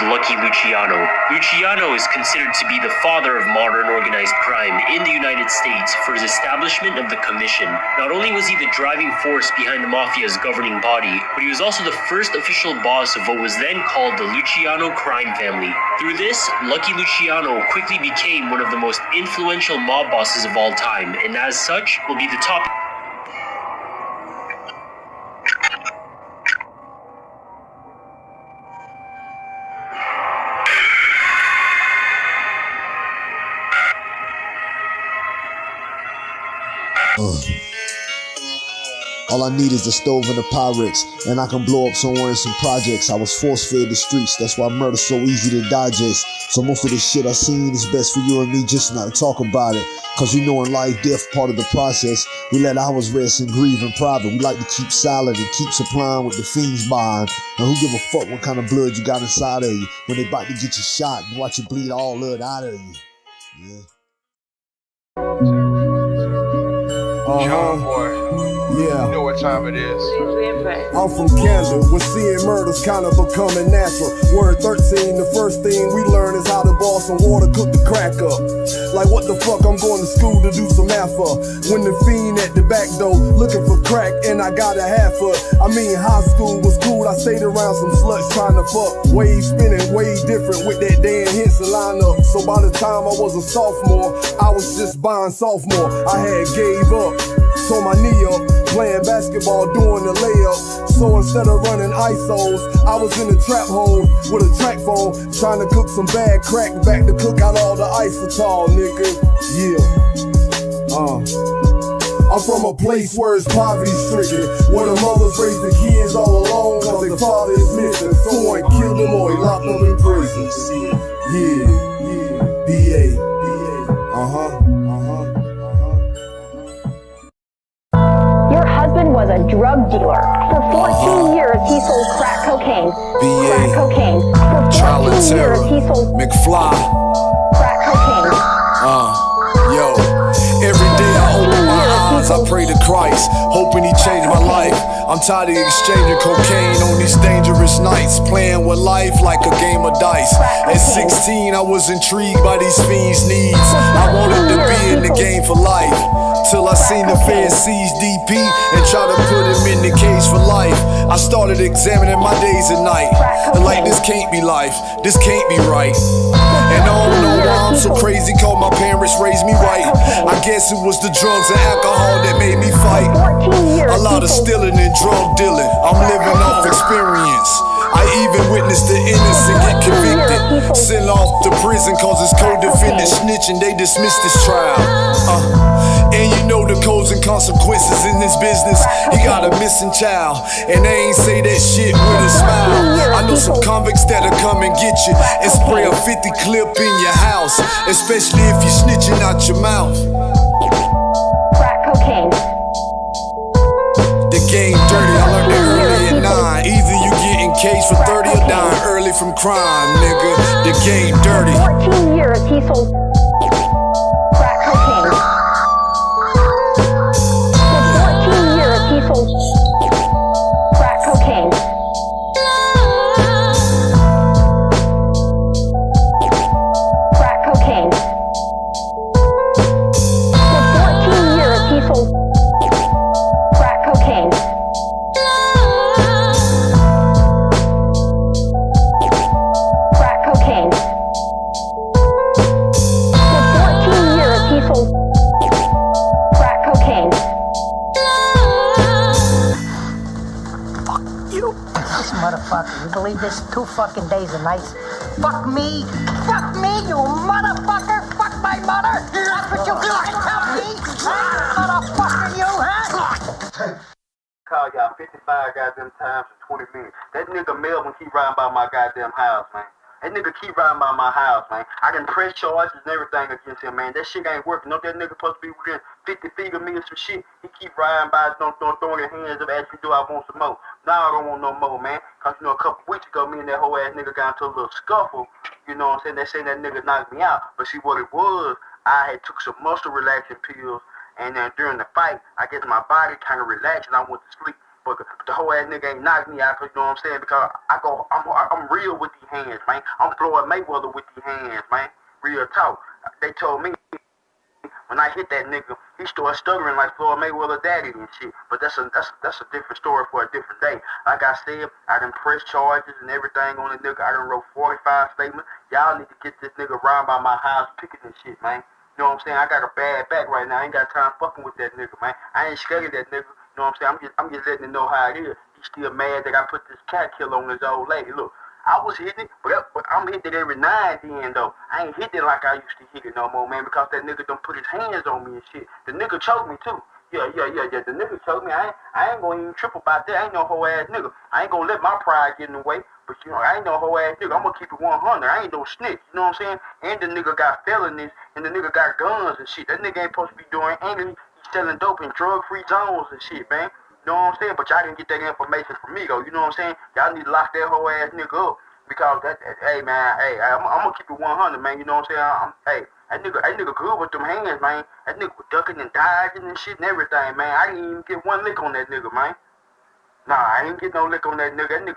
Lucky Luciano. Luciano is considered to be the father of modern organized crime in the United States for his establishment of the Commission. Not only was he the driving force behind the Mafia's governing body, but he was also the first official boss of what was then called the Luciano crime family. Through this, Lucky Luciano quickly became one of the most influential mob bosses of all time, and as such, will be the top All I need is a stove and a Pyrex, and I can blow up somewhere in some projects. I was force-fed the streets, that's why murder's so easy to digest. So most of this shit I seen is best for you and me just not to talk about it. Cause you know in life, death part of the process. We let ours rest and grieve in private. We like to keep silent and keep supplying with the fiends buying. And who give a fuck what kind of blood you got inside of you when they about to get you shot and watch you bleed all blood out of you. Yeah. JONBOy. Yeah. You know what time it is. I'm from Canada, where seeing murders kinda becoming natural. Word 13, the first thing we learn is how to boil some water, cook the crack up. Like what the fuck I'm going to school to do some math for? When the fiend at the back door looking for crack and I got a half of. I mean high school was cool, I stayed around some sluts trying to fuck. Wave spinning, way different with that Dan Henson lineup. So by the time I was a sophomore, I was just buying sophomore. I had gave up, tore my knee up, playing basketball, doing the layup. So instead of running ISOs, I was in the trap hole with a track phone, trying to cook some bad crack, back to cook out all the isotol, nigga. Yeah. I'm from a place where it's poverty stricken, where the mothers raise the kids all alone cause their father is missing. Someone killed them or he locked them in prison. Yeah, BA. Your husband was a drug dealer. For 14 years, he sold crack cocaine. Crack cocaine. For 14 years, he sold McFly. crack cocaine. Yo, every day I open my eyes, I pray to Christ, hoping he changed my life. I'm tired of exchanging cocaine on these dangerous nights, playing with life like a game of dice. At 16, I was intrigued by these fiends' needs. I wanted to be in the game for life, till I seen the feds seize DP and try to put him in the cage for life. I started examining my days and night, and like this can't be life, this can't be right. And I don't know why I'm so crazy, cause my parents raised me right. I guess it was the drugs and alcohol that made me fight. A lot of stealing and drug dealing, I'm living off experience. I even witnessed the innocent get convicted, sent off to prison cause his co-defendant snitching, they dismissed his trial. And you know the codes and consequences in this business. He got a missing child, and they ain't say that shit with a smile. I know some convicts that'll come and get you and spray a 50 clip in your house, especially if you're snitching out your mouth. Crack cocaine. The game dirty, I learned it early at 9. Either you get in cage for 30 or dying early from crime, nigga. The game dirty. 14 years, he sold crack cocaine. For 14 years, he sold crack cocaine. Crack cocaine. For 14 years, he sold crack cocaine. Crack cocaine. For 14 years, he sold crack cocaine. You, this motherfucker, you believe this? 2 fucking days and nights. Fuck me, you motherfucker, fuck my mother. That's what you fucking tell me, motherfucker, you, huh? Call y'all 55 goddamn times in 20 minutes. That nigga Melvin keep riding by my goddamn house, man. That nigga keep riding by my house, man. I can press charges and everything against him, man. That shit ain't working. Know that nigga supposed to be within 50 feet of me or some shit. He keep riding by, throwing his hands up, asking, do I want some more? Now I don't want no more, man. Cause you know, a couple weeks ago, me and that whole ass nigga got into a little scuffle. You know what I'm saying? They saying that nigga knocked me out. But see what it was, I had took some muscle relaxing pills, and then during the fight, I guess my body kind of relaxed and I went to sleep. motherfucker. But the whole ass nigga ain't knocked me out, you know what I'm saying? Because I'm real with these hands, man. I'm Floyd Mayweather with these hands, man. Real talk. They told me when I hit that nigga, he started stuttering like Floyd Mayweather daddy and shit. But that's a different story for a different day. Like I said, I done pressed charges and everything on the nigga. I done wrote 45 statements. Y'all need to get this nigga around by my house picking and shit, man. You know what I'm saying? I got a bad back right now. I ain't got time fucking with that nigga, man. I ain't scared of that nigga. You know what I'm saying? I'm just letting him know how it is. He's still mad that I put this cat killer on his old lady. Look, I was hitting it, but I'm hitting it every now and then, though. I ain't hitting it like I used to hit it no more, man, because that nigga done put his hands on me and shit. The nigga choked me, too. Yeah. The nigga choked me. I ain't gonna even trip about that. I ain't no hoe ass nigga. I ain't gonna let my pride get in the way. But, you know, I ain't no hoe ass nigga. I'm gonna keep it 100. I ain't no snitch. You know what I'm saying? And the nigga got felonies, and the nigga got guns and shit. That nigga ain't supposed to be doing anything. He's selling dope in drug-free zones and shit, man. You know what I'm saying? But y'all didn't get that information from me, though. You know what I'm saying? Y'all need to lock that hoe ass nigga up. Because hey man, I'm gonna keep it 100, man. You know what I'm saying? That nigga good with them hands, man. That nigga was ducking and dodging and shit and everything, man. I didn't even get one lick on that nigga, man. Nah, I ain't get no lick on that nigga.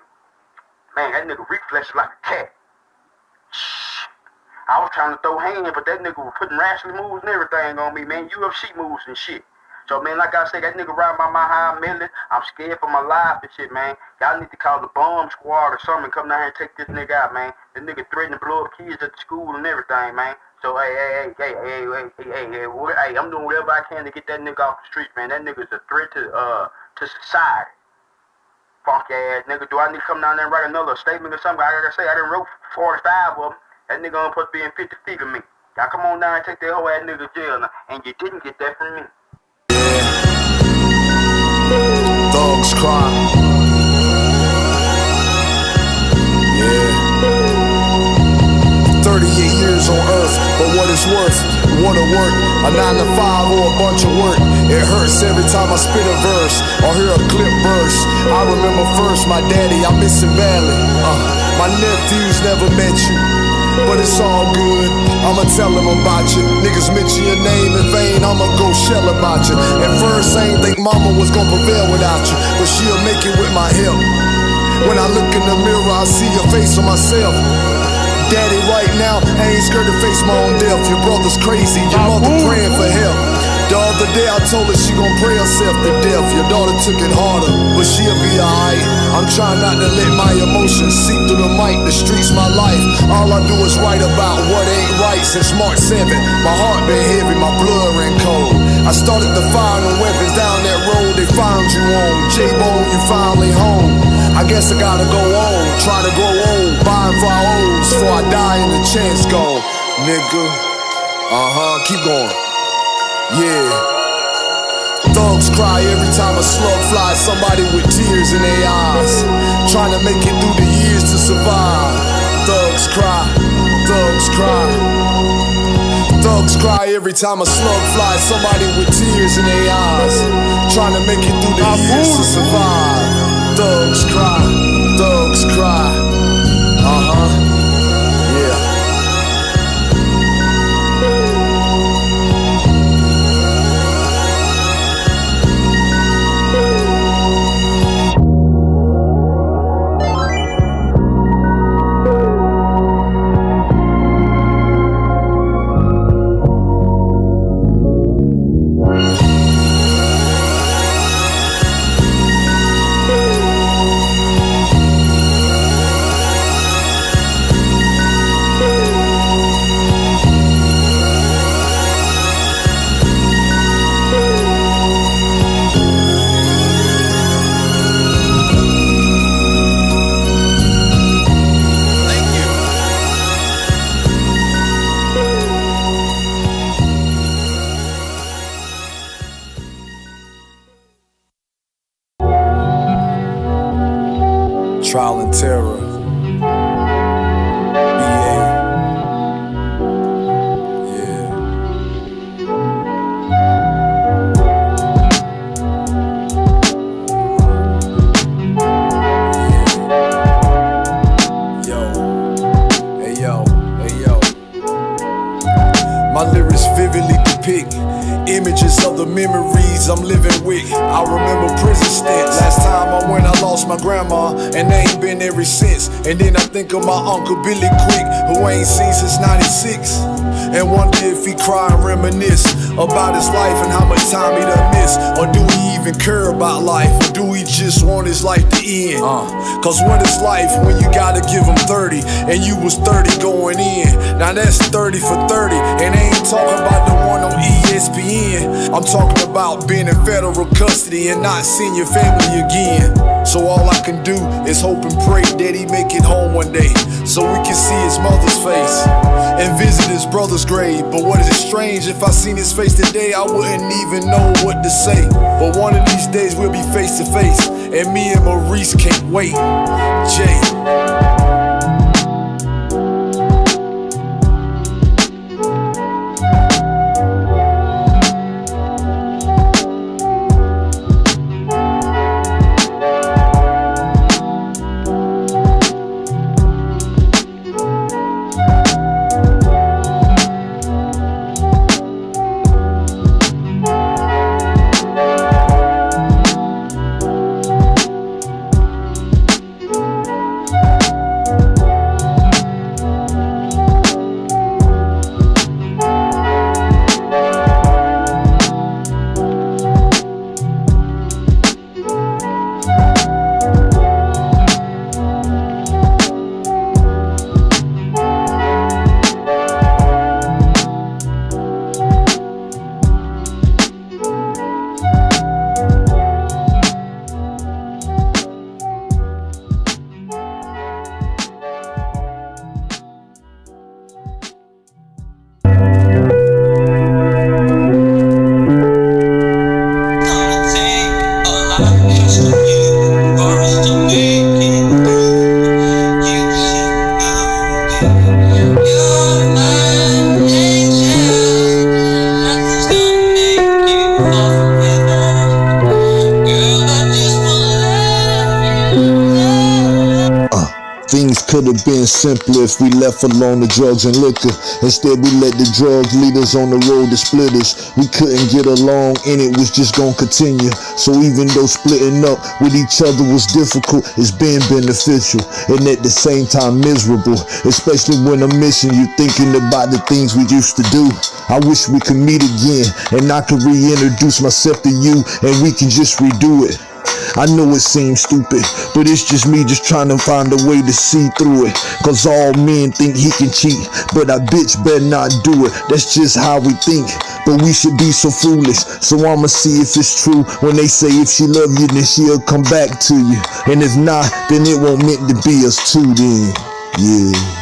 That nigga reflexed like a cat. Shh. I was trying to throw hands, but that nigga was putting wrestling moves and everything on me, man. UFC moves and shit. So, man, like I said, that nigga riding by my high million. I'm scared for my life and shit, man. Y'all need to call the bomb squad or something and come down here and take this nigga out, man. This nigga threatening to blow up kids at the school and everything, man. So, hey, I'm doing whatever I can to get that nigga off the street, man. That nigga's a threat to society. Funky ass nigga. Do I need to come down there and write another statement or something? Like I say, I done wrote 45 of them. That nigga only supposed to be in 50 feet of me. Y'all come on down and take that whole ass nigga to jail now. And you didn't get that from me. Dogs cry. Yeah. 38 years on earth, but what it's worth, what a work, a 9 to 5 or a bunch of work. It hurts every time I spit a verse or hear a clip burst. I remember first my daddy, I miss him badly. My nephews never met you, but it's all good. I'ma tell them about you. Niggas mention your name in vain, I'ma go shell about you. At first I ain't think mama was gonna prevail without you, but she'll make it with my help. When I look in the mirror, I see your face on myself. Daddy, right now, I ain't scared to face my own death. Your brother's crazy, your mother praying for help. The other day I told her she gon' pray herself to death. Your daughter took it harder, but she'll be alright. I'm trying not to let my emotions seep through the mic. The streets my life. All I do is write about what ain't right since March 7th. My heart been heavy, my blood ran cold. I started to fire the weapons down that road they found you on. J-Bone, you finally home. I guess I gotta go on, try to grow old, buying for our O's before I die and the chance gone. Nigga, keep going. Yeah. Thugs cry every time a slug flies. Somebody with tears in their eyes, trying to make it through the years to survive. Thugs cry, thugs cry. Thugs cry every time a slug flies. Somebody with tears in their eyes, trying to make it through the years to survive. Thugs cry, thugs cry. Yeah. Trial and Terror, BA, yeah. Yo, hey yo, hey yo. My lyrics vividly pick images of the memories I'm living with. I remember prison stints. Last time I went, I lost my grandma, and they ain't been ever since. And then I think of my Uncle Billy Quick, who I ain't seen since 96, and wonder if he cry and reminisce about his life and how much time he done missed. Or do he even care about life? Or do he just want his life to end? Cause what is life when you gotta give him 30 and you was 30 going in? Now that's 30 for 30, and I ain't talking about the one on ESPN. I'm talking about being in federal custody and not seeing your family again. So all I can do is hope and pray that he make it home one day, so we can see his mother's face and visit his brother's grave. But what is it strange, if I seen his face today, I wouldn't even know what to say. But one of these days we'll be face to face, and me and Maurice can't wait. Jay. Things could have been simpler if we left alone the drugs and liquor. Instead we let the drug lead us on the road to split us. We couldn't get along and it was just gonna continue. So even though splitting up with each other was difficult, it's been beneficial and at the same time miserable. Especially when I'm missing you, thinking about the things we used to do. I wish we could meet again and I could reintroduce myself to you and we can just redo it. I know it seems stupid, but it's just me just trying to find a way to see through it. Cause all men think he can cheat, but a bitch better not do it. That's just how we think, but we should be so foolish. So I'ma see if it's true when they say if she love you then she'll come back to you, and if not then it won't meant to be us two then. Yeah.